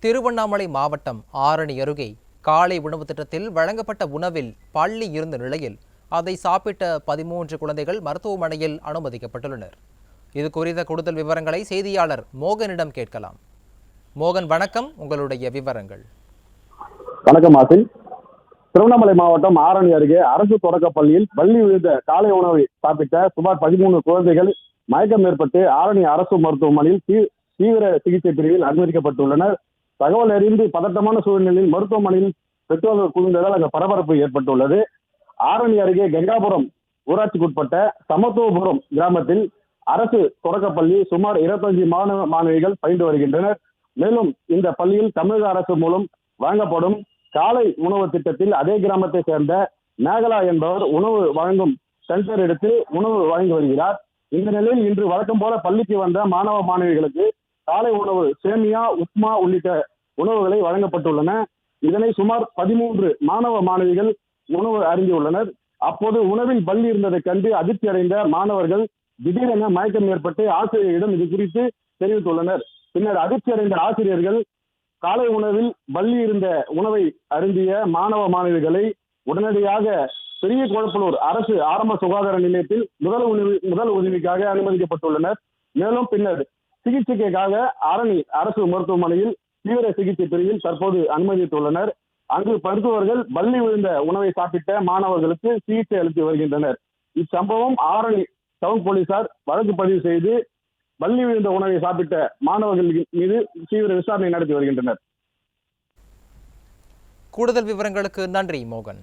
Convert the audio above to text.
திருவண்ணாமலை மாவட்டம் ஆரணி அருகே காலை உணவு திட்டத்தில் வழங்கப்பட்ட உணவில் பள்ளி இருந்த நிலையில் அதை சாப்பிட்ட 13 குழந்தைகள் மருத்துவமனையில் அனுமதிக்கப்பட்டுள்ளனர். இது குறித்த கூடுதல் விவரங்களை செய்தியாளர் மோகனிடம் கேட்கலாம். மோகன், வணக்கம். உங்களுடைய விவரங்கள். வணக்கம் ஆசில். திருவண்ணாமலை மாவட்டம் ஆரணி அருகே அரசு தொடக்கப் பள்ளியில் பள்ளி விழுந்த காலை உணவை சாப்பிட்ட சுமார் 13 குழந்தைகள் மயக்கம் ஏற்பட்டு ஆரணி அரசு மருத்துவமனையில் தீவிர சிகிச்சை பிரிவில் அனுமதிக்கப்பட்டுள்ளனர். தகவல் அறிந்து பதட்டமான சூழ்நிலையில் மருத்துவமனையில் பெற்றோர்கள் குவிந்ததால் அங்கு பரபரப்பு ஏற்பட்டுள்ளது. ஆரணி அருகே கங்காபுரம் ஊராட்சிக்குட்பட்ட சமத்துவபுரம் கிராமத்தில் அரசு தொடக்கப்பள்ளி சுமார் 25 மாணவ மாணவிகள் பயின்று வருகின்றனர். மேலும் இந்த பள்ளியில் தமிழக அரசு மூலம் வழங்கப்படும் காலை உணவு திட்டத்தில் அதே கிராமத்தை சேர்ந்த மேகலா என்பவர் உணவு வழங்கும் சென்டர் எடுத்து உணவு வழங்கி வருகிறார். இந்த நிலையில் இன்று வழக்கம் போல பள்ளிக்கு வந்த மாணவ மாணவிகளுக்கு காலை உணவு சேமியா, உப்மா உள்ளிட்ட உணவுகளை வழங்கப்பட்டுள்ளன. இதனை சுமார் 13 மாணவ மாணவிகள் உணவு அருந்தியுள்ளனர். அப்போது உணவில் பள்ளி இருந்ததை கண்டு அதிர்ச்சி அடைந்த மாணவர்கள் திடீரென மயக்கம் ஏற்பட்டு ஆசிரியரிடம் இது குறித்து தெரிவித்துள்ளனர். பின்னர் அதிர்ச்சி அடைந்த ஆசிரியர்கள் காலை உணவில் பள்ளி இருந்த உணவை அருந்திய மாணவ மாணவிகளை உடனடியாக பெரிய குழப்பலூர் அரசு ஆரம்ப சுகாதார நிலையத்தில் முதல் உதவிக்காக அனுமதிக்கப்பட்டுள்ளனர். மேலும் பின்னர் சிகிச்சைக்காக ஆரணி அரசு மருத்துவமனையில் தீவிர சிகிச்சை பிரிவில் தற்போது அனுமதித்துள்ளனர். அங்கு மருத்துவர்கள் பள்ளி விழுந்த உணவை சாப்பிட்ட மாணவர்களுக்கு சிகிச்சை அளித்து வருகின்றனர். இச்சம்பவம் ஆரணி டவுன் போலீசார் வழக்கு பதிவு செய்து பள்ளி விழுந்த உணவை சாப்பிட்ட மாணவர்கள் மீது தீவிர விசாரணை நடத்தி வருகின்றனர். கூடுதல் விவரங்களுக்கு நன்றி மோகன்.